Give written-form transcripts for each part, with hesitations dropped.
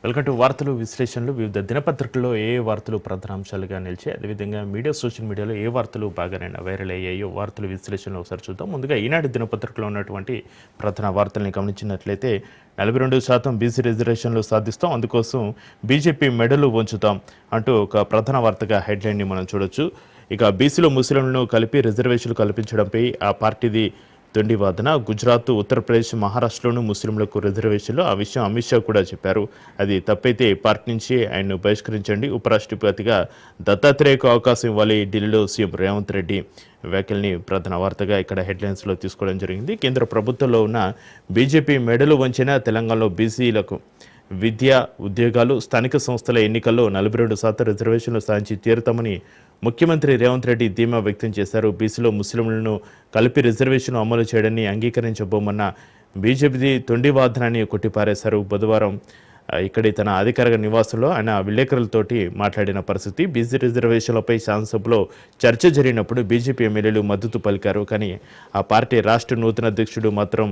Welcome to వార్తలు విశ్లేషణలు. వివిధ దినపత్రికల్లో ఏ వార్తలు ప్రధాన అంశాలుగా నిలిచాయి, అదేవిధంగా సోషల్ మీడియాలో ఏ వార్తలు బాగానైనా వైరల్ అయ్యాయో వార్తలు విశ్లేషణలు ఒకసారి చూద్దాం. ముందుగా ఈనాడు దినపత్రికలో ఉన్నటువంటి ప్రధాన వార్తల్ని గమనించినట్లయితే 42% బీసీ రిజర్వేషన్లు సాధిస్తాం, అందుకోసం బీజేపీ మెడలు వంచుతాం అంటూ ఒక ప్రధాన వార్తగా హెడ్లైన్ని మనం చూడొచ్చు. ఇక బీసీలో ముస్లింలను కలిపి రిజర్వేషన్లు కల్పించడంపై ఆ పార్టీది తొండి వాదన. గుజరాత్, ఉత్తరప్రదేశ్, మహారాష్ట్రలోనూ ముస్లింలకు రిజర్వేషన్లు. ఆ విషయం అమిత్ షా కూడా చెప్పారు. అది తప్పైతే పార్టీ నుంచి ఆయన్ను బహిష్కరించండి, ఉపరాష్ట్రపతిగా దత్తాత్రేయకు అవకాశం ఇవ్వాలి. ఢిల్లీలో సీఎం రేవంత్ రెడ్డి వ్యాఖ్యల్ని ప్రధాన వార్తగా ఇక్కడ హెడ్లైన్స్లో తీసుకోవడం జరిగింది. కేంద్ర ప్రభుత్వంలో ఉన్న బీజేపీ మెడలు వంచిన తెలంగాణలో బీసీలకు విద్య, ఉద్యోగాలు, స్థానిక సంస్థల ఎన్నికల్లో 42% రిజర్వేషన్లు సాధించి తీరుతామని ముఖ్యమంత్రి రేవంత్ రెడ్డి ధీమా వ్యక్తం చేశారు. బీసీలో ముస్లింలను కలిపి రిజర్వేషన్లు అమలు చేయడాన్ని అంగీకరించబోమన్న బీజేపీ తొండి వాదనాన్ని కొట్టిపారేశారు. బుధవారం ఇక్కడి తన అధికారిక నివాసంలో ఆయన విలేకరులతోటి మాట్లాడిన పరిస్థితి. బీసీ రిజర్వేషన్లపై శాసనసభలో చర్చ జరిగినప్పుడు బీజేపీ ఎమ్మెల్యేలు మద్దతు పలికారు. కానీ ఆ పార్టీ రాష్ట్ర నూతన అధ్యక్షుడు మాత్రం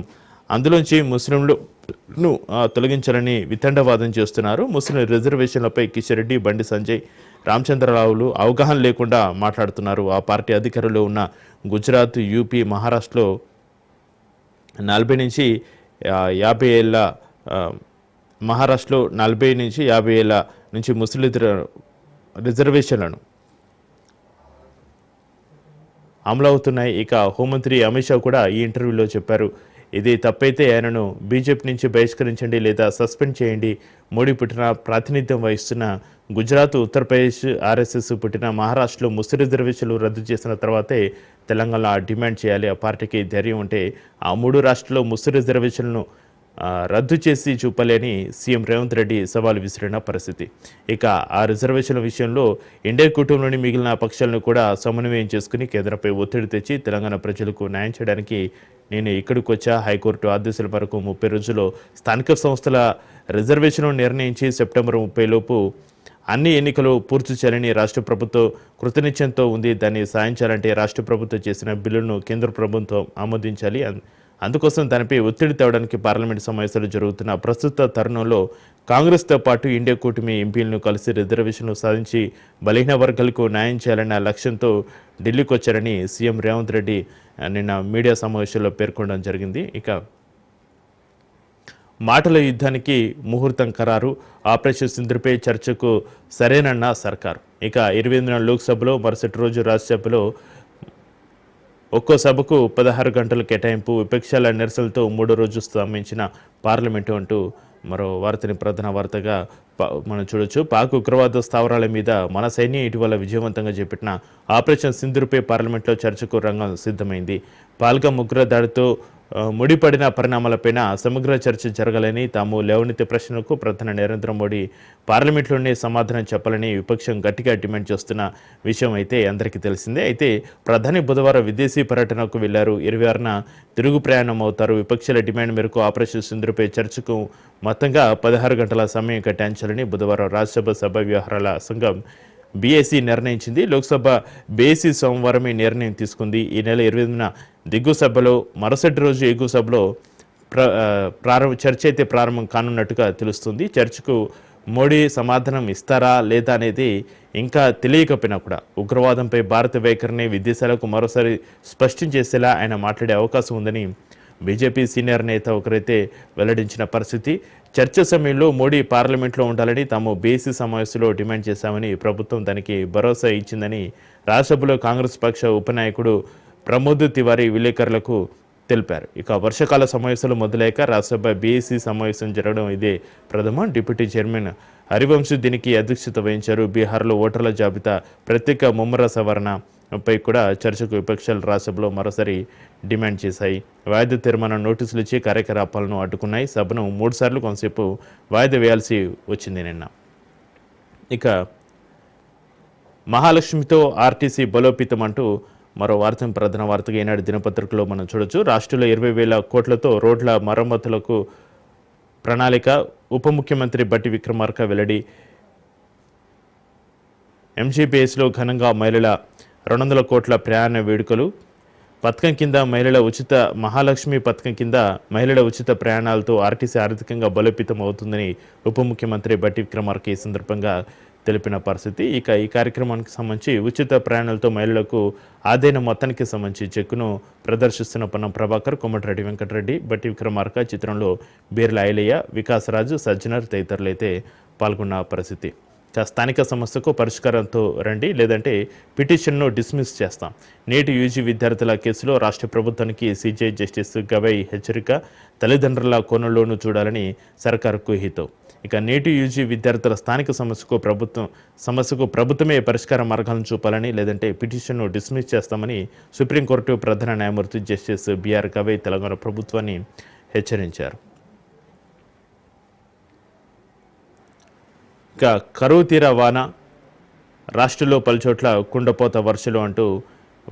అందులోంచి ముస్లింలను తొలగించాలని వితండవాదం చేస్తున్నారు. ముస్లిం రిజర్వేషన్లపై కిషన్ రెడ్డి, బండి సంజయ్, రామచంద్రరావులు అవగాహన లేకుండా మాట్లాడుతున్నారు. ఆ పార్టీ అధికారంలో ఉన్న గుజరాత్, యూపీ, మహారాష్ట్రలో 40 నుంచి 50 ఏళ్ళ మహారాష్ట్రలో 40 నుంచి 50 ఏళ్ళ నుంచి ముస్లిం రిజర్వేషన్లను అమలవుతున్నాయి. ఇక హోంమంత్రి అమిత్ షా కూడా ఈ ఇంటర్వ్యూలో చెప్పారు, ఇది తప్పైతే ఆయనను బీజేపీ నుంచి బహిష్కరించండి లేదా సస్పెండ్ చేయండి. మోడీ పుట్టిన ప్రాతినిధ్యం వహిస్తున్న గుజరాత్, ఉత్తరప్రదేశ్, ఆర్ఎస్ఎస్ పుట్టిన మహారాష్ట్రలో ముస్లిం రిజర్వేషన్లు రద్దు చేసిన తర్వాతే తెలంగాణలో డిమాండ్ చేయాలి. ఆ పార్టీకి ధైర్యం ఉంటే ఆ 3 రాష్ట్రాల్లో ముస్లిం రిజర్వేషన్లను రద్దు చేసి చూపాలని సీఎం రేవంత్ రెడ్డి సవాల్ విసిరిన పరిస్థితి. ఇక ఆ రిజర్వేషన్ల విషయంలో ఎన్డీఏ కూటమిలోని మిగిలిన పక్షాలను కూడా సమన్వయం చేసుకుని కేంద్రంపై ఒత్తిడి తెచ్చి తెలంగాణ ప్రజలకు న్యాయం చేయడానికి నేను ఇక్కడికి వచ్చా. హైకోర్టు ఆదేశాల వరకు 30 రోజుల్లో స్థానిక సంస్థల రిజర్వేషన్ను నిర్ణయించి సెప్టెంబర్ 30 లోపు అన్ని ఎన్నికలు పూర్తి చేయాలని రాష్ట్ర ప్రభుత్వం కృతనిశ్చయంతో ఉంది. దాన్ని సాధించాలంటే రాష్ట్ర ప్రభుత్వం చేసిన బిల్లును కేంద్ర ప్రభుత్వం ఆమోదించాలి. అందుకోసం దానిపై ఒత్తిడి తేవడానికి పార్లమెంటు సమావేశాలు జరుగుతున్న ప్రస్తుత తరుణంలో కాంగ్రెస్తో పాటు ఇండియా కూటమి ఎంపీలను కలిసి రిజర్వేషన్లు సాధించి బలహీన వర్గాలకు న్యాయం చేయాలన్న లక్ష్యంతో ఢిల్లీకి వచ్చారని సీఎం రేవంత్ రెడ్డి నిన్న మీడియా సమావేశంలో పేర్కొనడం జరిగింది. ఇక మాటల యుద్ధానికి ముహూర్తం ఖరారు, ఆపరేషన్ సింధూర్పై చర్చకు సరేనన్న సర్కార్. ఇక 28న లోక్సభలో, మరుసటి రోజు రాజ్యసభలో ఒక్కో సభకు 16 గంటలు కేటాయింపు. విపక్షాల నిరసనలతో 3వ రోజు స్తంభించిన పార్లమెంటు అంటూ మరో వార్తని ప్రధాన వార్తగా మనం చూడొచ్చు. పాక్ ఉగ్రవాద స్థావరాల మీద మన సైన్యం ఇటీవల విజయవంతంగా చేపట్టిన ఆపరేషన్ సింధూర్పై పార్లమెంట్లో చర్చకు రంగం సిద్ధమైంది. పాల్గం ఉగ్ర దాడితో ముడిపడిన పరిణామాలపైన సమగ్ర చర్చ జరగాలని, తాము లేవనెత్తే ప్రశ్నలకు ప్రధాని నరేంద్ర మోడీ పార్లమెంట్లోనే సమాధానం చెప్పాలని విపక్షం గట్టిగా డిమాండ్ చేస్తున్న విషయం అయితే అందరికీ తెలిసిందే. అయితే ప్రధాని బుధవారం విదేశీ పర్యటనకు వెళ్లారు. 26న తిరుగు ప్రయాణం అవుతారు. విపక్షాల డిమాండ్ మేరకు ఆపరేషన్ సింధూర్పై చర్చకు మొత్తంగా 16 గంటల సమయం కేటాయించాలని బుధవారం రాజ్యసభ సభ వ్యవహారాల సంఘం బీఏసీ నిర్ణయించింది. లోక్సభ బీఏసీ సోమవారమే నిర్ణయం తీసుకుంది. ఈ నెల 28న దిగువ సభలో, మరుసటి రోజు ఎగువ సభలో చర్చ అయితే ప్రారంభం కానున్నట్టుగా తెలుస్తుంది. చర్చకు మోడీ సమాధానం ఇస్తారా లేదా అనేది ఇంకా తెలియకపోయినా కూడా ఉగ్రవాదంపై భారత వైఖరిని విదేశాలకు మరోసారి స్పష్టం చేసేలా ఆయన మాట్లాడే అవకాశం ఉందని బీజేపీ సీనియర్ నేత ఒకరైతే వెల్లడించిన పరిస్థితి. చర్చ సమయంలో మోడీ పార్లమెంట్లో ఉండాలని తాము బీఏసీ సమావేశంలో డిమాండ్ చేశామని, ప్రభుత్వం దానికి భరోసా ఇచ్చిందని రాజ్యసభలో కాంగ్రెస్ పక్ష ఉపనాయకుడు ప్రమోద్ తివారీ విలేకరులకు తెలిపారు. ఇక వర్షాకాల సమావేశాలు మొదలయ్యాక రాజ్యసభ బీఏసీ సమావేశం జరగడం ఇదే ప్రథమ. డిప్యూటీ చైర్మన్ హరివంశ్ దీనికి అధ్యక్షత వహించారు. బీహార్లో ఓటర్ల జాబితా ప్రత్యేక ముమ్మర సవరణపై కూడా చర్చకు విపక్షాలు రాజ్యసభలో మరోసారి డిమాండ్ చేశాయి. వాయిదా తీర్మానం నోటీసులు ఇచ్చి కార్యకలాపాలను అడ్డుకున్నాయి. సభను 3 సార్లు కొంతసేపు వాయిదా వేయాల్సి వచ్చింది నిన్న. ఇక మహాలక్ష్మితో ఆర్టీసీ బలోపేతం అంటూ మరో వార్తను ప్రధాన వార్తగా ఈనాడు దినపత్రికలో మనం చూడొచ్చు. రాష్ట్రంలో 20,000 కోట్లతో రోడ్ల మరమ్మతులకు ప్రణాళిక. ఉప ముఖ్యమంత్రి బట్టి విక్రమార్క వెల్లడి. ఎంజీబీఎస్లో ఘనంగా మహిళల 200 కోట్ల ప్రయాణ వేడుకలు. పథకం కింద మహిళల ఉచిత మహాలక్ష్మి పథకం కింద మహిళల ఉచిత ప్రయాణాలతో ఆర్టీసీ ఆర్థికంగా బలోపేతం అవుతుందని ఉప ముఖ్యమంత్రి బట్టి విక్రమార్క ఈ సందర్భంగా తెలిపిన పరిస్థితి. ఇక ఈ కార్యక్రమానికి సంబంధించి ఉచిత ప్రయాణాలతో మహిళలకు ఆదాయ మొత్తానికి సంబంధించి చెక్కును ప్రదర్శిస్తున్న పొన్నం ప్రభాకర్, కోమటిరెడ్డి వెంకటరెడ్డి, బట్టి విక్రమార్క, చిత్రంలో బీర్ల ఐలయ్య, వికాసరాజు, సజ్జనర్ తదితరులు అయితే పాల్గొన్న పరిస్థితి. స్థానిక సమస్యకు పరిష్కారంతో రండి, లేదంటే పిటిషన్ను డిస్మిస్ చేస్తాం. నేటి యూజీ విద్యార్థుల కేసులో రాష్ట్ర ప్రభుత్వానికి సీజే జస్టిస్ గవై హెచ్చరిక, తల్లిదండ్రుల కోణంలోనూ చూడాలని సర్కారుకు హితో. ఇక నేటి యూజీ విద్యార్థుల స్థానిక సమస్యకు ప్రభుత్వమే పరిష్కార మార్గాలను చూపాలని, లేదంటే పిటిషన్ను డిస్మిస్ చేస్తామని సుప్రీంకోర్టు ప్రధాన న్యాయమూర్తి జస్టిస్ బిఆర్ గవై తెలంగాణ ప్రభుత్వాన్ని హెచ్చరించారు. ఇక కరువు తీర వాన, రాష్ట్రంలో పలుచోట్ల కుండపోత వర్షాలు అంటూ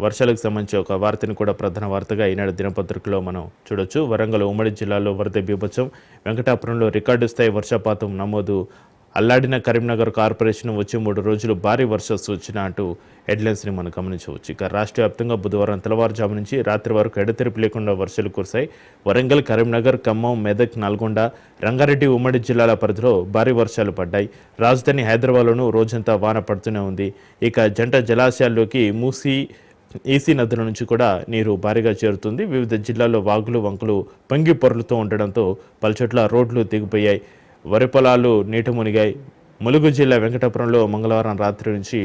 వర్షాలకు సంబంధించి ఒక వార్తను కూడా ప్రధాన వార్తగా ఈనాడు దినపత్రికలో మనం చూడొచ్చు. వరంగల్ ఉమ్మడి జిల్లాలో వరద బీభత్సం, వెంకటాపురంలో రికార్డు స్థాయి వర్షపాతం నమోదు, అల్లాడిన కరీంనగర్ కార్పొరేషన్ వచ్చే 3 రోజులు భారీ వర్ష సూచన అంటూ హెడ్లైన్స్ని మనం గమనించవచ్చు. ఇక రాష్ట్ర వ్యాప్తంగా బుధవారం తెల్లవారుజాము నుంచి రాత్రి వరకు ఎడతెరిపి లేకుండా వర్షాలు కురిశాయి. వరంగల్, కరీంనగర్, ఖమ్మం, మెదక్, నల్గొండ, రంగారెడ్డి ఉమ్మడి జిల్లాల పరిధిలో భారీ వర్షాలు పడ్డాయి. రాజధాని హైదరాబాద్లోనూ రోజంతా వాన పడుతూనే ఉంది. ఇక జంట జలాశయాల్లోకి మూసీ, ఈసీ నదుల నుంచి కూడా నీరు భారీగా చేరుతుంది. వివిధ జిల్లాల్లో వాగులు, వంకలు పొంగి పొర్లుతూ ఉండడంతో పలుచోట్ల రోడ్లు దిగిపోయాయి. వరి పొలాలు నీట మునిగాయి. ములుగు జిల్లా వెంకటాపురంలో మంగళవారం రాత్రి నుంచి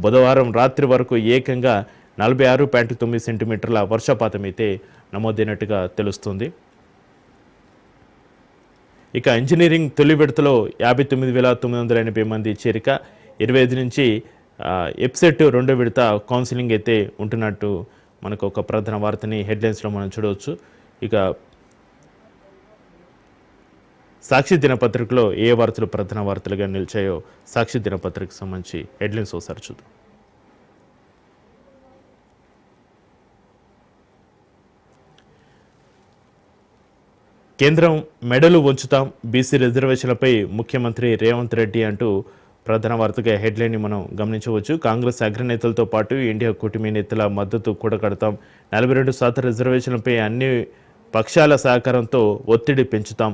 బుధవారం రాత్రి వరకు ఏకంగా 46.9 సెంటీమీటర్ల వర్షపాతం అయితే నమోదైనట్టుగా తెలుస్తుంది. ఇక ఇంజనీరింగ్ తొలి విడతలో 59,980 మంది చేరిక, 25 నుంచి ఎప్సెట్ 2వ విడత కౌన్సిలింగ్ అయితే ఉంటున్నట్టు మనకు ఒక ప్రధాన వార్తని హెడ్లైన్స్లో మనం చూడవచ్చు. ఇక సాక్షి దినపత్రికలో ఏ వార్తలు ప్రధాన వార్తలుగా నిలిచాయో సాక్షి దినపత్రికకు సంబంధించి హెడ్లైన్స్ ఒకసారి చూద్దాం. కేంద్రం మెడలు వంచుతాం, బీసీ రిజర్వేషన్లపై ముఖ్యమంత్రి రేవంత్ రెడ్డి అంటూ ప్రధాన వార్తగా హెడ్లైన్ని మనం గమనించవచ్చు. కాంగ్రెస్ అగ్రనేతలతో పాటు ఇండియా కూటమి నేతల మద్దతు కూడగడతాం, 42% రిజర్వేషన్లపై అన్ని పక్షాల సహకారంతో ఒత్తిడి పెంచుతాం,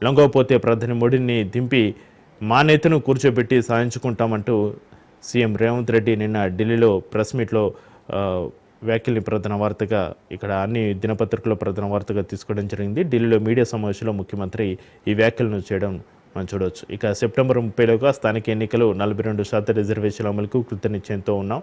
లొంగకపోతే ప్రధాని మోడీని దింపి మా నేతను కూర్చోబెట్టి సాధించుకుంటామంటూ సీఎం రేవంత్ రెడ్డి నిన్న ఢిల్లీలో ప్రెస్ మీట్లో వ్యాఖ్యల్ని ప్రధాన వార్తగా ఇక్కడ అన్ని దినపత్రికల్లో ప్రధాన వార్తగా తీసుకోవడం జరిగింది. ఢిల్లీలో మీడియా సమావేశంలో ముఖ్యమంత్రి ఈ వ్యాఖ్యలను చేయడం మనం చూడవచ్చు. ఇక సెప్టెంబర్ 30లోగా స్థానిక ఎన్నికలు, 42% రిజర్వేషన్ల అమలుకు కృతనిశ్చయంతో ఉన్నాం,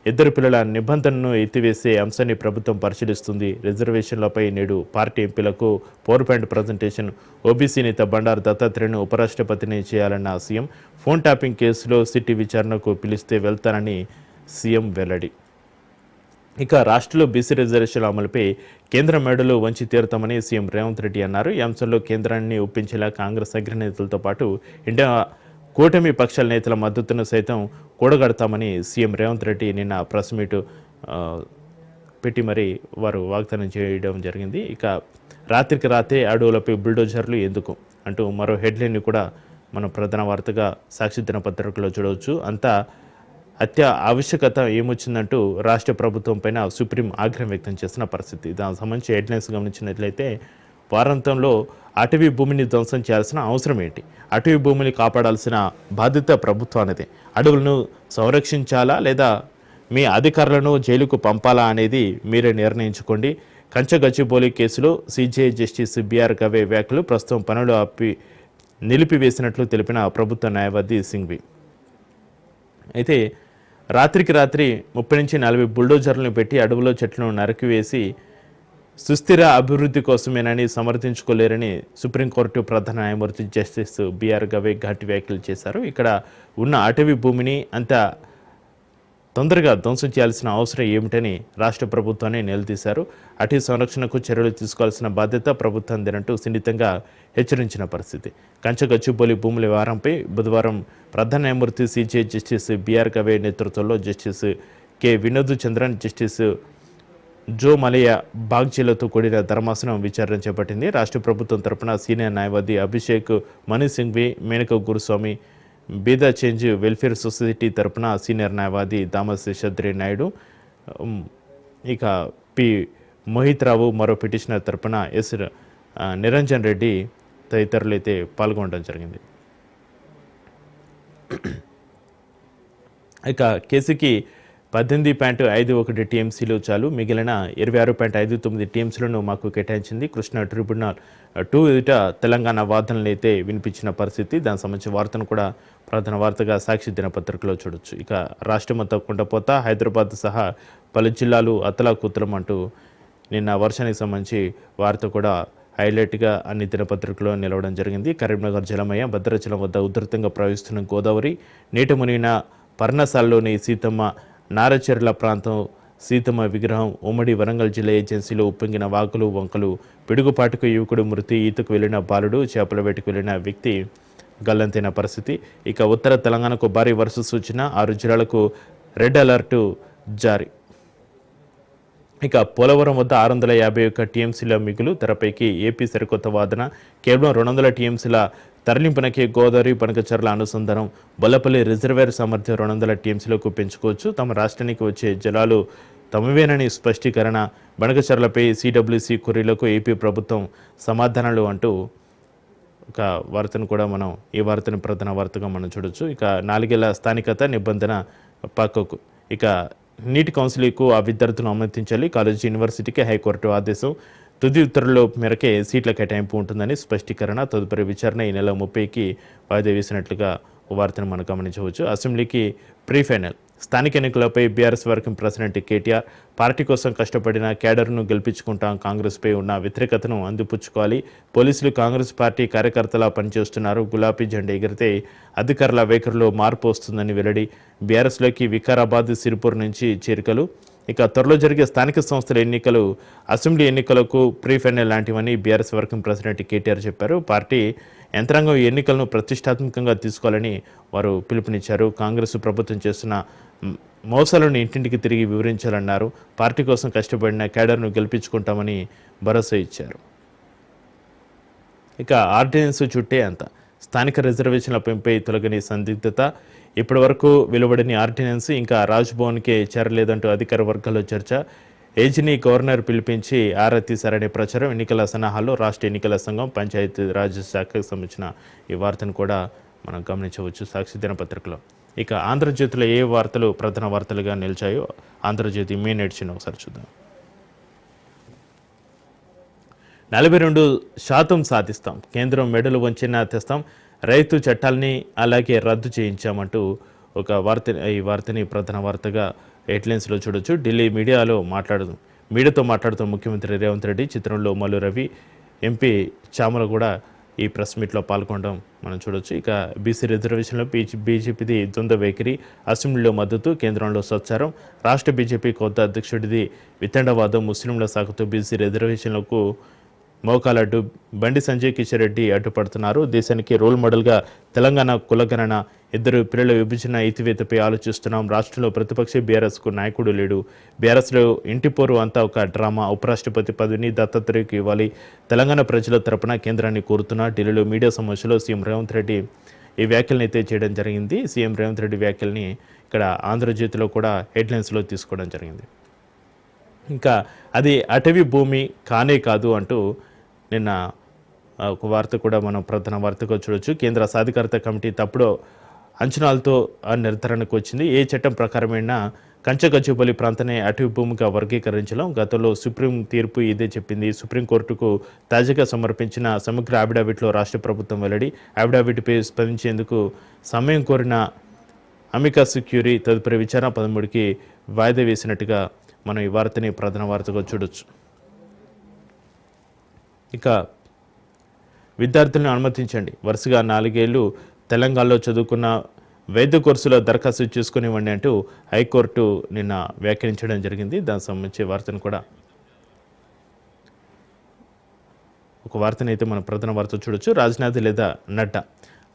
ఇద్దరు పిల్లల నిబంధనను ఎత్తివేసే అంశాన్ని ప్రభుత్వం పరిశీలిస్తుంది, రిజర్వేషన్లపై నేడు పార్టీ ఎంపీలకు పవర్ పాయింట్ ప్రజెంటేషన్, ఓబీసీ నేత బండారు దత్తాత్రేయను ఉపరాష్ట్రపతిని చేయాలన్న సీఎం, ఫోన్ ట్యాపింగ్ కేసులో సిటీ విచారణకు పిలిస్తే వెళ్తానని సీఎం వెల్లడి. ఇక రాష్ట్రంలో బీసీ రిజర్వేషన్ల అమలుపై కేంద్ర మెడలు వంచి తీరుతామని సీఎం రేవంత్ రెడ్డి అన్నారు. ఈ అంశంలో కేంద్రాన్ని ఒప్పించేలా కాంగ్రెస్ అగ్రనేతలతో పాటు ఇండియా కూటమి పక్షాల నేతల మద్దతును సైతం కూడగడతామని సీఎం రేవంత్ రెడ్డి నిన్న ప్రెస్ మీట్ పెట్టి మరి వారు వాగ్దానం చేయడం జరిగింది. ఇక రాత్రికి రాత్రే అడవులపై బుల్డోజర్లు ఎందుకు అంటూ మరో హెడ్లైన్ని కూడా మనం ప్రధాన వార్తగా సాక్షి దినపత్రికలో చూడవచ్చు. అంతా ఆవశ్యకత ఏమొచ్చిందంటూ రాష్ట్ర ప్రభుత్వం పైన సుప్రీం ఆగ్రహం వ్యక్తం చేసిన పరిస్థితి. దానికి సంబంధించి హెడ్లైన్స్ గమనించినట్లయితే వారాంతంలో అటవీ భూమిని ధ్వంసం చేయాల్సిన అవసరం ఏంటి, అటవీ భూమిని కాపాడాల్సిన బాధ్యత ప్రభుత్వానిదే, అడవులను సంరక్షించాలా లేదా మీ అధికారులను జైలుకు పంపాలా అనేది మీరే నిర్ణయించుకోండి. కంచగచ్చిబౌలి కేసులో సీజే జస్టిస్ బిఆర్ గవే వ్యాఖ్యలు ప్రస్తుతం పనులు నిలిపివేసినట్లు తెలిపిన ప్రభుత్వ న్యాయవాది సింఘ్వి. అయితే రాత్రికి రాత్రి 30 నుంచి 40 బుల్డోజర్లను పెట్టి అడవులో చెట్లను నరికివేసి సుస్థిర అభివృద్ధి కోసమేనని సమర్థించుకోలేరని సుప్రీంకోర్టు ప్రధాన న్యాయమూర్తి జస్టిస్ బిఆర్ గవే ఘాటి వ్యాఖ్యలు చేశారు. ఇక్కడ ఉన్న అటవీ భూమిని అంత తొందరగా ధ్వంసం చేయాల్సిన అవసరం ఏమిటని రాష్ట్ర ప్రభుత్వాన్ని నిలదీశారు. అటవీ సంరక్షణకు చర్యలు తీసుకోవాల్సిన బాధ్యత ప్రభుత్వందేనంటూ సున్నితంగా హెచ్చరించిన పరిస్థితి. కంచగచ్చిబౌలి భూముల వ్యవహారంపై బుధవారం ప్రధాన న్యాయమూర్తి సీజే జస్టిస్ బిఆర్ గవే నేతృత్వంలో Justice K Vinod Chandran, Justice Joymalya బాగ్జీలతో కూడిన ధర్మాసనం విచారణ చేపట్టింది. రాష్ట్ర ప్రభుత్వం తరపున సీనియర్ న్యాయవాది అభిషేక్ మణి సింఘ్వి, మేనక గురుస్వామి, బీదా చేంజ్ వెల్ఫేర్ సొసైటీ తరపున సీనియర్ న్యాయవాది దామస్ శేషాద్రి నాయుడు, ఇక పి మోహిత్ రావు, మరో పిటిషనర్ తరపున నిరంజన్ రెడ్డి తదితరులు అయితే పాల్గొనడం జరిగింది. ఇక కేసుకి 18.51 టీఎంసీలు చాలు, మిగిలిన 26.59 టీఎంసీలను మాకు కేటాయించింది కృష్ణా ట్రిబ్యునల్ 2 ఎదుట తెలంగాణ వాదనలు అయితే వినిపించిన పరిస్థితి. దానికి సంబంధించిన వార్తను కూడా ప్రధాన వార్తగా సాక్షి దినపత్రికలో చూడొచ్చు. ఇక రాష్ట్రమంతా కుండపోత, హైదరాబాద్ సహా పలు జిల్లాలు అతలాకుతలం అంటూ నిన్న వర్షానికి సంబంధించి వార్త కూడా హైలైట్గా అన్ని దినపత్రికల్లో నిలవడం జరిగింది. కరీంనగర్ జలమయ, భద్రాచలం వద్ద ఉధృతంగా ప్రవహిస్తున్న గోదావరి, నీటి మునిగిన పర్ణశాలలోని సీతమ్మ నారచెర్ల ప్రాంతం సీతమ్మ విగ్రహం, ఉమ్మడి వరంగల్ జిల్లా ఏజెన్సీలో ఉప్పొంగిన వాగులు వంకలు, పిడుగుపాటుకు యువకుడు మృతి, ఈతకు వెళ్లిన బాలుడు, చేపల వేటకు వెళ్లిన వ్యక్తి గల్లంతైన పరిస్థితి. ఇక ఉత్తర తెలంగాణకు భారీ వర్ష సూచన, 6 జిల్లాలకు రెడ్ అలర్టు జారీ. ఇక పోలవరం వద్ద 651 టీఎంసీల మిగులు, తెరపైకి ఏపీ సరికొత్త వాదన, కేవలం 200 టీఎంసీల తరలింపునకే గోదావరి పనకచర్ల అనుసంధానం, బొల్లపల్లి రిజర్వేర్ సామర్థ్యం 200 టీఎంసీలకు పెంచుకోవచ్చు, తమ రాష్ట్రానికి వచ్చే జలాలు తమవేనని స్పష్టీకరణ, బనకచర్లపై సిడబ్ల్యూసీ క్వరీలకు ఏపీ ప్రభుత్వం సమాధానాలు అంటూ ఒక వార్తను కూడా మనం ఈ వార్తను ప్రధాన వార్తగా మనం చూడొచ్చు. ఇక 4 ఏళ్ల స్థానికత నిబంధన పక్కకు. ఇక నీట్ కౌన్సిలింగ్కు ఆ విద్యార్థులను అనుమతించాలి, కాలేజీ యూనివర్సిటీకి హైకోర్టు ఆదేశం, తుది ఉత్తర్వుల మేరకే సీట్ల కేటాయింపు ఉంటుందని స్పష్టీకరణ, తదుపరి విచారణ ఈ నెల 30కి వాయిదా వేసినట్లుగా వార్తను మనం గమనించవచ్చు. అసెంబ్లీకి ప్రీ ఫైనల్, స్థానిక ఎన్నికలపై BRS working president KTR, party కోసం కష్టపడిన క్యాడర్ను గెలిపించుకుంటాం, కాంగ్రెస్పై ఉన్న వ్యతిరేకతను అందిపుచ్చుకోవాలి, పోలీసులు కాంగ్రెస్ పార్టీ కార్యకర్తలా పనిచేస్తున్నారు, గులాబీ జెండా ఎగిరితే అధికారుల వైఖరిలో మార్పు వస్తుందని వెల్లడి, బీఆర్ఎస్లోకి వికారాబాద్, సిరిపూర్ నుంచి చేరికలు. ఇక త్వరలో జరిగే స్థానిక సంస్థల ఎన్నికలు అసెంబ్లీ ఎన్నికలకు ప్రీ ఫైనల్ లాంటివని బీఆర్ఎస్ వర్కింగ్ ప్రెసిడెంట్ కేటీఆర్ చెప్పారు. పార్టీ యంత్రాంగం ఈ ఎన్నికలను ప్రతిష్టాత్మకంగా తీసుకోవాలని వారు పిలుపునిచ్చారు. కాంగ్రెస్ ప్రభుత్వం చేస్తున్న మోసాలను ఇంటింటికి తిరిగి వివరించాలన్నారు. పార్టీ కోసం కష్టపడిన క్యాడర్ను గెలిపించుకుంటామని భరోసా ఇచ్చారు. ఇక ఆర్డినెన్స్ చుట్టే అంత, స్థానిక రిజర్వేషన్ల పెంపై తొలగని సందిగ్ధత, ఇప్పటి వరకు వెలువడని ఆర్డినెన్స్ ఇంకా రాజ్భవన్కే చేరలేదంటూ అధికార వర్గాల్లో చర్చ, ఏజీని గవర్నర్ పిలిపించి ఆరా తీశారనే ప్రచారం, ఎన్నికల సన్నాహాల్లో రాష్ట్ర ఎన్నికల సంఘం, పంచాయతీ రాజ్ శాఖకు సంబంధించిన ఈ వార్తను కూడా మనం గమనించవచ్చు సాక్షి దినపత్రికలో. ఇక ఆంధ్రజ్యోతిలో ఏ వార్తలు ప్రధాన వార్తలుగా నిలిచాయో ఆంధ్రజ్యోతి మెయిన్ ఎడిషన్ ఒకసారి చూద్దాం. 42% సాధిస్తాం, కేంద్రం మెడలు వంచినా తెస్తాం, రైతు చట్టాలని అలాగే రద్దు చేయించామంటూ ఒక వార్త, ఈ వార్తని ప్రధాన వార్తగా హెడ్లైన్స్లో చూడొచ్చు. ఢిల్లీ మీడియాతో మాట్లాడుతూ ముఖ్యమంత్రి రేవంత్ రెడ్డి, చిత్రంలో మల్లు రవి, ఎంపీ చామల కూడా ఈ ప్రెస్ మీట్లో పాల్గొనడం మనం చూడొచ్చు. ఇక బీసీ రిజర్వేషన్లో బీజేపీది ద్వంద్వ వైఖరి, అసెంబ్లీలో మద్దతు, కేంద్రంలో సత్చారం, రాష్ట్ర బీజేపీ కొత్త అధ్యక్షుడిది వితండవాదం, ముస్లింల సాకుతో బీసీ రిజర్వేషన్లకు మోకాలడ్డు, బండి సంజయ్ కిషన్ రెడ్డి అడ్డుపడుతున్నారు, దేశానికి రోల్ మోడల్గా తెలంగాణ కులగణన, 2 పిల్లల విభజన ఇతివేతపై ఆలోచిస్తున్నాం, రాష్ట్రంలో ప్రతిపక్ష బీఆర్ఎస్కు నాయకుడు లేడు, బీఆర్ఎస్లో ఇంటిపోరు అంతా ఒక డ్రామా, ఉపరాష్ట్రపతి పదవిని దత్తాత్రేయకు ఇవ్వాలి, తెలంగాణ ప్రజల తరపున కేంద్రాన్ని కోరుతున్నా, ఢిల్లీలో మీడియా సమావేశంలో సీఎం రేవంత్ రెడ్డి ఈ వ్యాఖ్యలను అయితే చేయడం జరిగింది. సీఎం రేవంత్ రెడ్డి వ్యాఖ్యల్ని ఇక్కడ ఆంధ్రజ్యోతిలో కూడా హెడ్లైన్స్లో తీసుకోవడం జరిగింది. ఇంకా అది అటవీ భూమి కానే కాదు అంటూ నిన్న ఒక వార్త కూడా మనం ప్రధాన వార్తగా చూడొచ్చు. కేంద్ర సాధికారత కమిటీ తప్పుడు అంచనాలతో ఆ నిర్ధారణకు వచ్చింది. ఏ చట్టం ప్రకారమైనా కంచగచ్చిబౌలి ప్రాంతాన్ని అటవీ భూమిగా వర్గీకరించడం, గతంలో సుప్రీం తీర్పు ఇదే చెప్పింది. సుప్రీంకోర్టుకు తాజాగా సమర్పించిన సమగ్ర అఫిడవిట్లో రాష్ట్ర ప్రభుత్వం వెల్లడి, అఫిడవిట్పై స్పందించేందుకు సమయం కోరిన అమికస్ క్యూరీ తదుపరి విచారణ 13కి వాయిదా వేసినట్టుగా మనం ఈ వార్తని ప్రధాన వార్తగా చూడొచ్చు. ఇక విద్యార్థులను అనుమతించండి, వరుసగా 4 ఏళ్లు తెలంగాణలో చదువుకున్న వైద్య కోర్సులో దరఖాస్తు చేసుకునివ్వండి అంటూ హైకోర్టు నిన్న వ్యాఖ్యానించడం జరిగింది. దానికి సంబంధించి వార్తను కూడా ఒక వార్తని అయితే మనం ప్రధాన వార్త చూడొచ్చు. రాజ్నాథ్ లేదా నడ్డా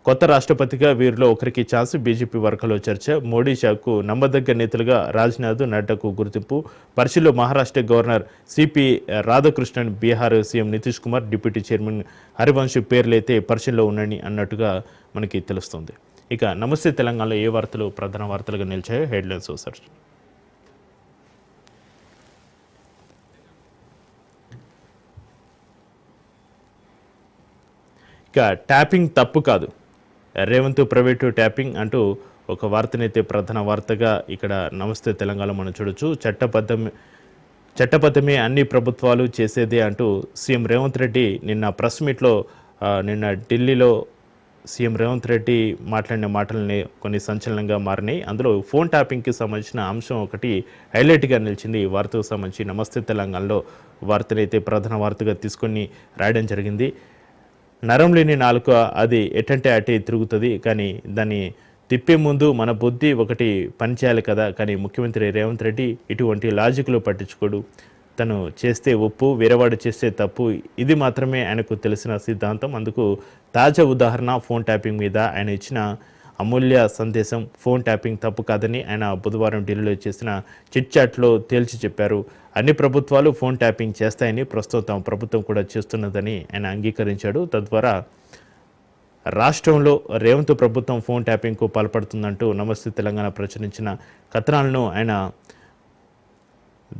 కొత్త రాష్ట్రపతిగా వీరిలో ఒకరికి ఛాన్స్, బీజేపీ వర్గాల్లో చర్చ, మోడీ షాకు నమ్మదగ్గ నేతలుగా రాజ్నాథ్, నడ్డాకు గుర్తింపు, పరిశీలో Maharashtra governor C P Radhakrishnan, Bihar CM Nitish Kumar, deputy chairman Harivansh పేర్లైతే పరిశీలనలో ఉన్నాయని అన్నట్టుగా మనకి తెలుస్తుంది. ఇక నమస్తే తెలంగాణలో ఏ వార్తలు ప్రధాన వార్తలుగా నిలిచాయో హెడ్లైన్స్ ఒకసారి. ఇక ట్యాపింగ్ తప్పు కాదు, రేవంత్ ప్రైవేటు ట్యాపింగ్ అంటూ ఒక వార్తనైతే ప్రధాన వార్తగా ఇక్కడ నమస్తే తెలంగాణ మనం చూడొచ్చు. చట్టబద్ధమే అన్ని ప్రభుత్వాలు చేసేదే అంటూ సీఎం రేవంత్ రెడ్డి నిన్న ప్రెస్ మీట్లో నిన్న ఢిల్లీలో సీఎం రేవంత్ రెడ్డి మాట్లాడిన మాటలని కొన్ని సంచలనంగా మారినాయి. అందులో ఫోన్ ట్యాపింగ్కి సంబంధించిన అంశం ఒకటి హైలైట్గా నిలిచింది. ఈ వార్తకు సంబంధించి నమస్తే తెలంగాణలో వార్తనైతే ప్రధాన వార్తగా తీసుకొని రాయడం జరిగింది. నరం లేని నాలుక అది ఎటంటే అటే తిరుగుతుంది, కానీ దాన్ని తిప్పే ముందు మన బుద్ధి ఒకటి పనిచేయాలి కదా. కానీ ముఖ్యమంత్రి రేవంత్ రెడ్డి ఇటువంటి లాజిక్లు పట్టించుకోడు. తను చేస్తే ఒప్పు, వేరేవాడు చేస్తే తప్పు, ఇది మాత్రమే ఆయనకు తెలిసిన సిద్ధాంతం. అందుకు తాజా ఉదాహరణ ఫోన్ ట్యాపింగ్ మీద ఆయన ఇచ్చిన అమూల్య సందేశం. ఫోన్ ట్యాపింగ్ తప్పు కాదని ఆయన బుధవారం ఢిల్లీలో చేసిన చిట్ చాట్లో తేల్చి చెప్పారు. అన్ని ప్రభుత్వాలు ఫోన్ ట్యాపింగ్ చేస్తాయని, ప్రస్తుతం తమ ప్రభుత్వం కూడా చేస్తున్నదని ఆయన అంగీకరించాడు. తద్వారా రాష్ట్రంలో రేవంత్ ప్రభుత్వం ఫోన్ ట్యాపింగ్కు పాల్పడుతుందంటూ నమస్తే తెలంగాణ ప్రచురించిన కథనాలను ఆయన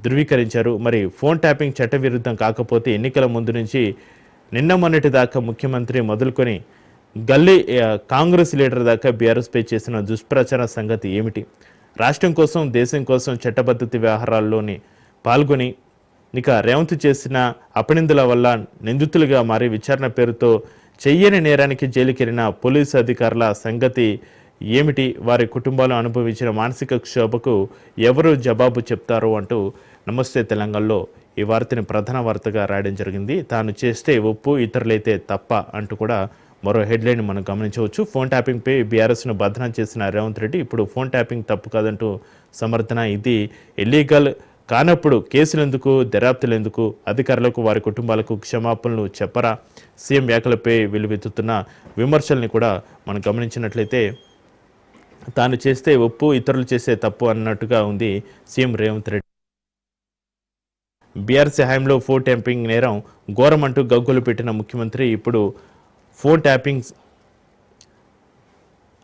ధృవీకరించారు. మరి ఫోన్ ట్యాపింగ్ చట్టవిరుద్ధం కాకపోతే ఎన్నికల ముందు నుంచి నిన్న మొన్నటి దాకా ముఖ్యమంత్రి మొదలుకొని గల్లీ కాంగ్రెస్ లీడర్ దాకా బీఆర్ఎస్పై చేసిన దుష్ప్రచార సంగతి ఏమిటి? రాష్ట్రం కోసం, దేశం కోసం చట్టబద్ధత వ్యవహారాల్లోని పాల్గొని ఇక రేవంత్ చేసిన అపనిందుల వల్ల నిందితులుగా మారి విచారణ పేరుతో చెయ్యని నేరానికి జైలుకెళ్లిన పోలీసు అధికారుల సంగతి ఏమిటి? వారి కుటుంబాలు అనుభవించిన మానసిక క్షోభకు ఎవరు జవాబు చెప్తారు అంటూ నమస్తే తెలంగాణలో ఈ వార్తని ప్రధాన వార్తగా రాయడం జరిగింది. తాను చేస్తే ఒప్పు, ఇతరులైతే తప్ప అంటూ కూడా మరో హెడ్లైన్ మనం గమనించవచ్చు. ఫోన్ ట్యాపింగ్పై బీఆర్ఎస్ను బదనం చేసిన రేవంత్ రెడ్డి ఇప్పుడు ఫోన్ ట్యాపింగ్ తప్పు కాదంటూ సమర్థన. ఇది ఇల్లీగల్ కానప్పుడు కేసులెందుకు, దర్యాప్తులెందుకు? అధికారులకు, వారి కుటుంబాలకు క్షమాపణలు చెప్పరా? సీఎం వ్యాఖ్యలపై వెలువెత్తుతున్న విమర్శల్ని కూడా మనం గమనించినట్లయితే తాను చేస్తే ఒప్పు, ఇతరులు చేసే తప్పు అన్నట్టుగా ఉంది సీఎం రేవంత్ రెడ్డి. బీఆర్ఎస్ హయాంలో ఫోన్ ట్యాపింగ్ నేరం ఘోరం అంటూ గగ్గోలు పెట్టిన ముఖ్యమంత్రి ఇప్పుడు ఫోన్ ట్యాపింగ్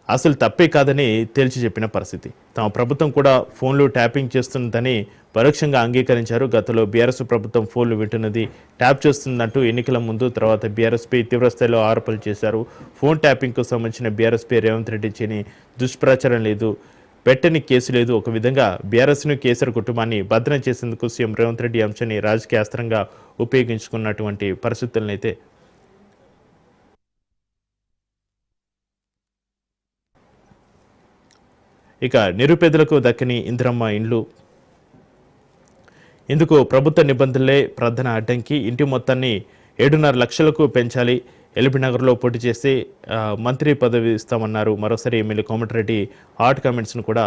అసలు తప్పే కాదని తేల్చి చెప్పిన పరిస్థితి. తమ ప్రభుత్వం కూడా ఫోన్లు ట్యాపింగ్ చేస్తున్నదని పరోక్షంగా అంగీకరించారు. గతంలో బీఆర్ఎస్ ప్రభుత్వం ఫోన్లు వింటున్నది, ట్యాప్ చేస్తుందంటూ ఎన్నికల ముందు, తర్వాత బీఆర్ఎస్పై తీవ్రస్థాయిలో ఆరోపణలు చేశారు. ఫోన్ ట్యాపింగ్కు సంబంధించిన బీఆర్ఎస్పై రేవంత్ రెడ్డి చేయని దుష్ప్రచారం లేదు, పెట్టని కేసు లేదు. ఒక విధంగా బీఆర్ఎస్ను, కేసీఆర్ కుటుంబాన్ని భద్రం చేసేందుకు సీఎం రేవంత్ రెడ్డి అంశాన్ని రాజకీయ అస్త్రంగా ఉపయోగించుకున్నటువంటి పరిస్థితులనైతే ఇక నిరుపేదలకు దక్కని ఇందిరమ్మ ఇండ్లు ఇందుకు ప్రభుత్వ నిబంధనలే ప్రధాన అడ్డంకి. ఇంటి మొత్తాన్ని 7.5 లక్షలకు పెంచాలి. ఎల్బీనగర్లో పోటీ చేసి మంత్రి పదవి ఇస్తామన్నారు. మరోసారి ఎమ్మెల్యే కోమటిరెడ్డి హాట్ కామెంట్స్ను కూడా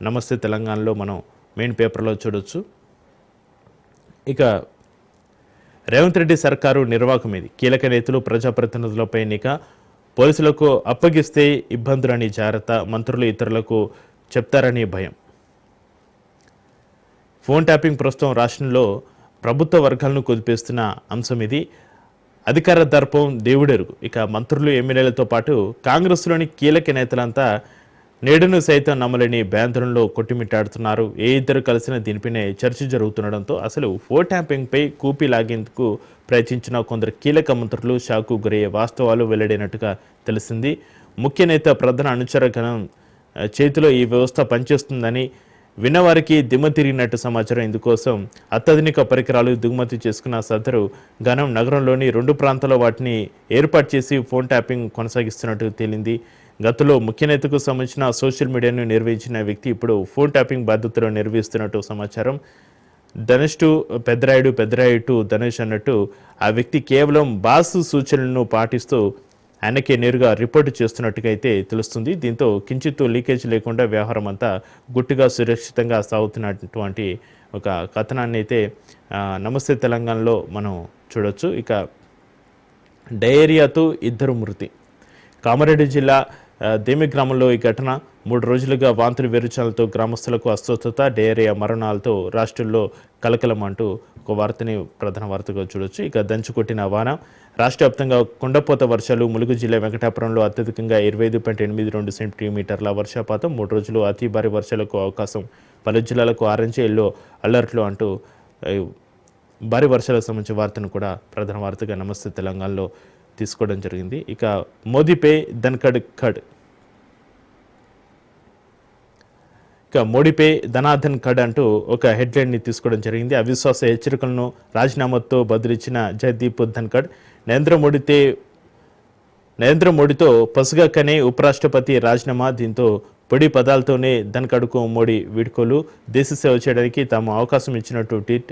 నమస్తే తెలంగాణలో మనం మెయిన్ పేపర్లో చూడొచ్చు. ఇక రేవంత్ రెడ్డి సర్కారు నిర్వాహకం ఇది. కీలక నేతలు, ప్రజాప్రతినిధులపై నిఘా, పోలీసులకు అప్పగిస్తే ఇబ్బందులని జాగ్రత్త, మంత్రులు ఇతరులకు చెప్తారని భయం. ఫోన్ ట్యాపింగ్ ప్రస్తుతం రాష్ట్రంలో ప్రభుత్వ వర్గాలను కుదిపేస్తున్న అంశం ఇది. అధికార దర్పం దేవుడెరుగు. ఇక మంత్రులు, ఎమ్మెల్యేలతో పాటు కాంగ్రెస్లోని కీలక నేతలంతా నేడును సైతం నమ్మలేని భయాందోళనలో కొట్టిమిట్టాడుతున్నారు. ఏ ఇద్దరు కలిసిన దీనిపైనే చర్చ జరుగుతుండడంతో అసలు ఫోన్ ట్యాపింగ్పై కూపీ లాగేందుకు ప్రయత్నించిన కొందరు కీలక మంత్రులు షాకు గురయ్యే వాస్తవాలు వెల్లడైనట్టుగా తెలిసింది. ముఖ్య నేత ప్రధాన అనుచర గణం చేతిలో ఈ వ్యవస్థ పనిచేస్తుందని విన్నవారికి దిమ్మ తిరిగినట్టు సమాచారం. ఇందుకోసం అత్యాధునిక పరికరాలు దిగుమతి చేసుకున్న సదరు గణం నగరంలోని 2 ప్రాంతాల్లో వాటిని ఏర్పాటు చేసి ఫోన్ ట్యాపింగ్ కొనసాగిస్తున్నట్టు తేలింది. గతంలో ముఖ్య నేతకు సంబంధించిన సోషల్ మీడియాను నిర్వహించిన వ్యక్తి ఇప్పుడు ఫోన్ ట్యాపింగ్ బాధ్యతలు నిర్వహిస్తున్నట్టు సమాచారం. ధనుష్ టు పెద్దరాయుడు, పెద్దరాయుడు టు ధనుష్ అన్నట్టు ఆ వ్యక్తి కేవలం బాస్ సూచనలను పాటిస్తూ ఆయనకే నేరుగా రిపోర్టు చేస్తున్నట్టుగా అయితే తెలుస్తుంది. దీంతో కించిత్తు లీకేజ్ లేకుండా వ్యవహారం అంతా గుట్టుగా సురక్షితంగా సాగుతున్నటువంటి ఒక కథనాన్ని అయితే నమస్తే తెలంగాణలో మనం చూడొచ్చు. ఇక డయేరియాతో 2 మృతి. కామారెడ్డి జిల్లా దేమి గ్రామంలో ఈ ఘటన. 3 రోజులుగా వాంతులు విరుచాలతో గ్రామస్తులకు అస్వస్థత, డయేరియా మరణాలతో రాష్ట్రంలో కలకలం అంటూ ఒక వార్తని ప్రధాన వార్తగా చూడొచ్చు. ఇక దంచుకొట్టిన వాన. రాష్ట్ర వ్యాప్తంగా కుండపోత వర్షాలు. ములుగు జిల్లా వెంకటాపురంలో అత్యధికంగా 25.82 సెంటీమీటర్ల వర్షపాతం. 3 రోజులు అతి భారీ వర్షాలకు అవకాశం. పలు జిల్లాలకు ఆరెంజ్, ఎల్లో అలర్ట్లు అంటూ భారీ వర్షాలకు సంబంధించిన వార్తను కూడా ప్రధాన వార్తగా నమస్తే తెలంగాణలో తీసుకోవడం జరిగింది. ఇక మోదీపై ధన్ఖడ్ ఖడ్, ఇక మోడీపై ధనాధన్ ఖడ్ అంటూ ఒక హెడ్లైన్ని తీసుకోవడం జరిగింది. అవిశ్వాస హెచ్చరికలను రాజీనామాతో బదులిచ్చిన జగదీప్ ధన్ఖడ్, నరేంద్ర మోడీతో పసుగక్కనే ఉపరాష్ట్రపతి రాజీనామా. దీంతో పొడి పదాలతోనే ధన్ఖడ్కు మోడీ వీడ్కోలు. దేశ సేవ చేయడానికి తాము అవకాశం ఇచ్చినట్టు ట్వీట్.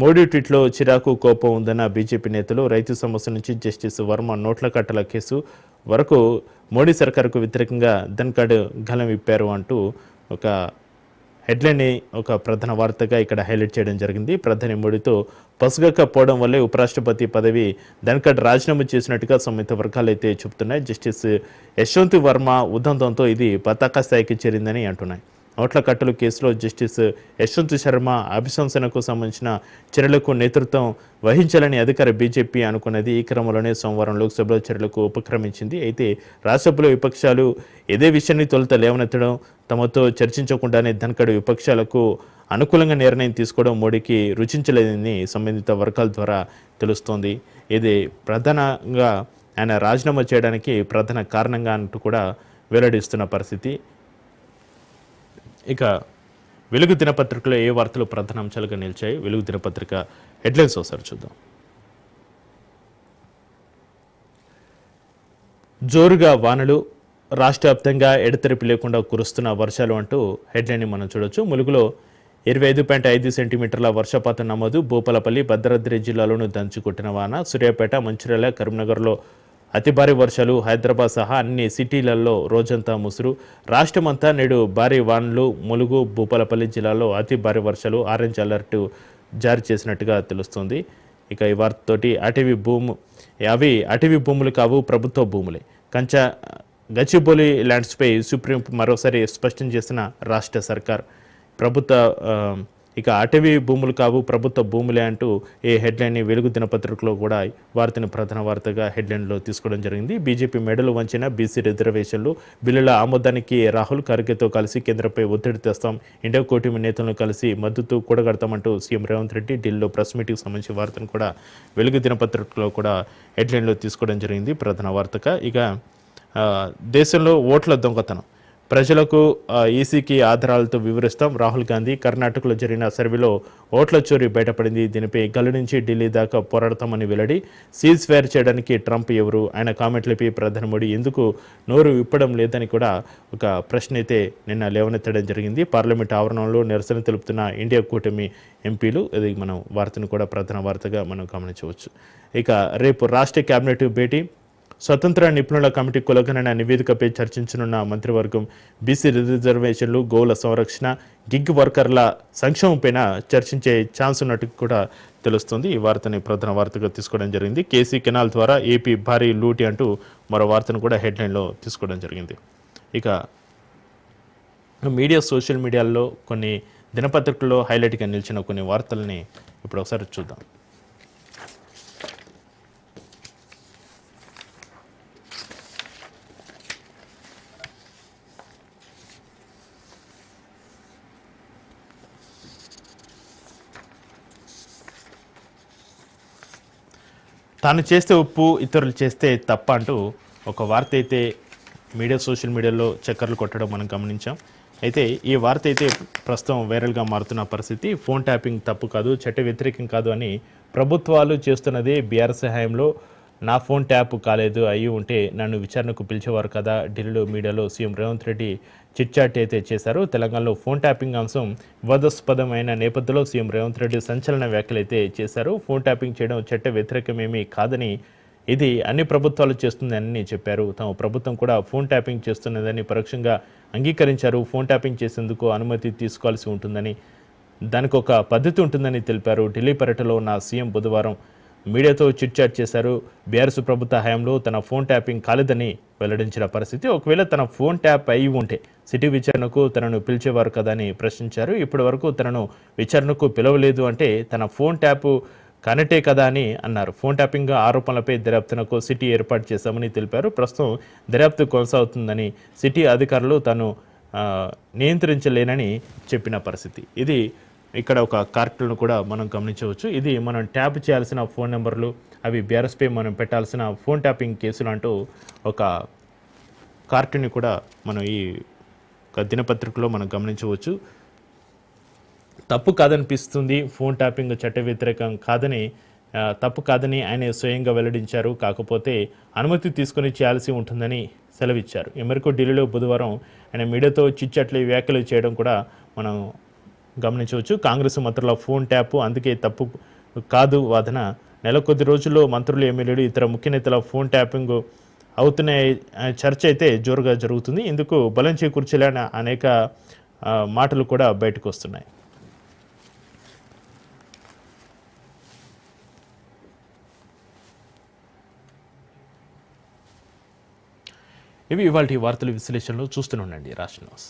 మోడీ ట్వీట్లో చిరాకు కోపం ఉందన్న బీజేపీ నేతలు. రైతు సమస్య నుంచి జస్టిస్ వర్మ నోట్ల కట్టల కేసు వరకు మోడీ సర్కారుకు వ్యతిరేకంగా ధన్ఖడ్ గలం విప్పారు అంటూ ఒక హెడ్లైన్ని ఒక ప్రధాన వార్తగా ఇక్కడ హైలైట్ చేయడం జరిగింది. ప్రధాని మోడీతో పసుగకపోవడం వల్లే ఉపరాష్ట్రపతి పదవి ధన్ఖడ్ రాజీనామా చేసినట్టుగా సంబంధిత వర్గాలు అయితే చెబుతున్నాయి. జస్టిస్ యశ్వంత్ వర్మ ఉదంతంతో ఇది పతాక స్థాయికి చేరిందని అంటున్నాయి. నోట్ల కట్టలు కేసులో జస్టిస్ యశ్వంత్ శర్మ అభిశంసనకు సంబంధించిన చర్యలకు నేతృత్వం వహించాలని అధికార బీజేపీ అనుకున్నది. ఈ క్రమంలోనే సోమవారం లోక్సభలో చర్యలకు ఉపక్రమించింది. అయితే రాజ్యసభలో విపక్షాలు ఇదే విషయాన్ని తొలుత లేవనెత్తడం, తమతో చర్చించకుండానే ధన్ఖడ్ విపక్షాలకు అనుకూలంగా నిర్ణయం తీసుకోవడం మోడీకి రుచించలేదని సంబంధిత వర్గాల ద్వారా తెలుస్తోంది. ఇది ప్రధానంగా ఆయన రాజీనామా చేయడానికి ప్రధాన కారణంగా అంటూ కూడా వెల్లడిస్తున్న పరిస్థితి. ఇక వెలుగు దినపత్రికలో ఏ వార్తలు ప్రధాన అంశాలుగా నిలిచాయి? వెలుగు దినపత్రిక హెడ్లైన్స్ ఒకసారి చూద్దాం. జోరుగా వానలు, రాష్ట్ర వ్యాప్తంగా ఎడతెరిపి లేకుండా కురుస్తున్న వర్షాలు అంటూ హెడ్లైన్ని మనం చూడొచ్చు. ములుగులో 25.5 సెంటీమీటర్ల వర్షపాతం నమోదు. భూపాలపల్లి, భద్రాద్రి జిల్లాలోనూ దంచుకొట్టిన వాన. సూర్యాపేట, మంచిర్యాల, కరీంనగర్లో అతి భారీ వర్షాలు. హైదరాబాద్ సహా అన్ని సిటీలలో రోజంతా ముసురు. రాష్ట్రమంతా నేడు భారీ వానలు. ములుగు, భూపాలపల్లి జిల్లాలో అతి భారీ వర్షాలు. ఆరెంజ్ అలర్ట్ జారీ చేసినట్టుగా తెలుస్తుంది. ఇక ఈ వార్తతోటి అటవీ భూములు కావు, ప్రభుత్వ భూములే. గచ్చిబౌలి ల్యాండ్స్పై సుప్రీం మరోసారి స్పష్టం చేసిన రాష్ట్ర సర్కార్. ఇక అటవీ భూములు కావు, ప్రభుత్వ భూములే అంటూ ఈ హెడ్లైన్ని వెలుగు దినపత్రికలో కూడా వార్తను ప్రధాన వార్తగా హెడ్లైన్లో తీసుకోవడం జరిగింది. బీజేపీ మెడలు వంచిన బీసీ రిజర్వేషన్లు బిల్లుల ఆమోదానికి రాహుల్ ఖర్గేతో కలిసి కేంద్రంపై ఒత్తిడి తెస్తాం, ఇండియా కూటమి నేతలను కలిసి మద్దతు కూడగడతామంటూ సీఎం రేవంత్ రెడ్డి ఢిల్లీలో ప్రెస్ మీటింగ్కి సంబంధించిన వార్తను కూడా వెలుగు దినపత్రికలో కూడా హెడ్లైన్లో తీసుకోవడం జరిగింది ప్రధాన వార్తగా. ఇక దేశంలో ఓట్ల దొంగతనం, ప్రజలకు ఈసీకి ఆధారాలతో వివరిస్తాం. రాహుల్ గాంధీ. కర్ణాటకలో జరిగిన సర్వేలో ఓట్ల చోరీ బయటపడింది. దీనిపై గల్లు నుంచి ఢిల్లీ దాకా పోరాడతామని వెల్లడి. సీజ్ ఫైర్ చేయడానికి ట్రంప్ ఎవరు? ఆయన కామెంట్లపై ప్రధాని మోడీ ఎందుకు నోరు విప్పడం లేదని కూడా ఒక ప్రశ్న అయితే నిన్న లేవనెత్తడం జరిగింది. పార్లమెంట్ ఆవరణంలో నిరసన తెలుపుతున్న ఇండియా కూటమి ఎంపీలు. ఇది మనం వార్తను కూడా ప్రధాన వార్తగా మనం గమనించవచ్చు. ఇక రేపు రాష్ట్ర కేబినెట్ భేటీ. స్వతంత్ర నిపుణుల కమిటీ కులగణన నివేదికపై చర్చించనున్న మంత్రివర్గం. బీసీ రిజర్వేషన్లు, గోవుల సంరక్షణ, గిగ్ వర్కర్ల సంక్షేమంపైన చర్చించే ఛాన్స్ ఉన్నట్టు కూడా తెలుస్తుంది. ఈ వార్తని ప్రధాన వార్తగా తీసుకోవడం జరిగింది. కేసీ కెనాల్ ద్వారా ఏపీ భారీ లూటీ అంటూ మరో వార్తను కూడా హెడ్లైన్లో తీసుకోవడం జరిగింది. ఇక సోషల్ మీడియాలో కొన్ని దినపత్రికల్లో హైలైట్గా నిలిచిన కొన్ని వార్తల్ని ఇప్పుడు ఒకసారి చూద్దాం. తాను చేస్తే ఉప్పు, ఇతరులు చేస్తే తప్ప అంటూ ఒక వార్త అయితే సోషల్ మీడియాలో చక్కర్లు కొట్టడం మనం గమనించాం. అయితే ఈ వార్త అయితే ప్రస్తుతం వైరల్గా మారుతున్న పరిస్థితి. ఫోన్ ట్యాపింగ్ తప్పు కాదు, చట్ట వ్యతిరేకం కాదు అని ప్రభుత్వాలు చేస్తున్నదే. బీఆర్ఎస్ హయాంలో నా ఫోన్ ట్యాప్ కాలేదు, అయ్యి ఉంటే నన్ను విచారణకు పిలిచేవారు కదా. ఢిల్లీలో మీడియాలో సీఎం రేవంత్ రెడ్డి చిట్చాట్ అయితే చేశారు. తెలంగాణలో ఫోన్ ట్యాపింగ్ అంశం వివాదాస్పదమైన నేపథ్యంలో సీఎం రేవంత్ రెడ్డి సంచలన వ్యాఖ్యలు అయితే చేశారు. ఫోన్ ట్యాపింగ్ చేయడం చట్ట వ్యతిరేకమేమీ కాదని, ఇది అన్ని ప్రభుత్వాలు చేస్తుందని చెప్పారు. తమ ప్రభుత్వం కూడా ఫోన్ ట్యాపింగ్ చేస్తున్నదని పరోక్షంగా అంగీకరించారు. ఫోన్ ట్యాపింగ్ చేసేందుకు అనుమతి తీసుకోవాల్సి ఉంటుందని, దానికి ఒక పద్ధతి ఉంటుందని తెలిపారు. ఢిల్లీ పర్యటనలో ఉన్న సీఎం బుధవారం మీడియాతో చిట్చాట్ చేశారు. బీఆర్ఎస్ ప్రభుత్వ హయాంలో తన ఫోన్ ట్యాపింగ్ కాలేదని వెల్లడించిన పరిస్థితి. ఒకవేళ తన ఫోన్ ట్యాప్ అయి ఉంటే సిటీ విచారణకు తనను పిలిచేవారు కదా అని ప్రశ్నించారు. ఇప్పటి వరకు తనను విచారణకు పిలవలేదు అంటే తన ఫోన్ ట్యాప్ కనెక్టే కదా అని అన్నారు. ఫోన్ ట్యాపింగ్ ఆరోపణలపై దర్యాప్తునకు సిటీ ఏర్పాటు చేశామని తెలిపారు. ప్రస్తుతం దర్యాప్తు కొనసాగుతుందని, సిటీ అధికారులు తాను నియంత్రించలేనని చెప్పిన పరిస్థితి. ఇది ఇక్కడ ఒక కార్డులను కూడా మనం గమనించవచ్చు. ఇది మనం ట్యాప్ చేయాల్సిన ఫోన్ నెంబర్లు, అవి బీఆర్ఎస్పై మనం పెట్టాల్సిన ఫోన్ ట్యాపింగ్ కేసులు అంటూ ఒక కార్టూన్ని కూడా మనం ఈ దినపత్రికలో మనం గమనించవచ్చు. తప్పు కాదనిపిస్తుంది, ఫోన్ ట్యాపింగ్ చట్ట వ్యతిరేకం కాదని తప్పు కాదని ఆయన స్వయంగా వెల్లడించారు. కాకపోతే అనుమతి తీసుకొని చేయాల్సి ఉంటుందని సెలవిచ్చారు. ఈ మేరకు ఢిల్లీలో బుధవారం ఆయన మీడియాతో చిచ్చట్లే వ్యాఖ్యలు చేయడం కూడా మనం గమనించవచ్చు. కాంగ్రెస్ మంత్రుల ఫోన్ ట్యాప్ అందుకే తప్పు కాదు వాదన. నెల కొద్ది రోజుల్లో మంత్రులు, ఎమ్మెల్యేలు, ఇతర ముఖ్య నేతల ఫోన్ ట్యాపింగ్ అవుతున్న చర్చ అయితే జోరుగా జరుగుతుంది. ఇందుకు బలం చేకూర్చేలా అనేక మాటలు కూడా బయటకు వస్తున్నాయి. ఇవి ఇవాళ వార్తల విశ్లేషణలో చూస్తూనే ఉండండి రాష్ట్ర న్యూస్.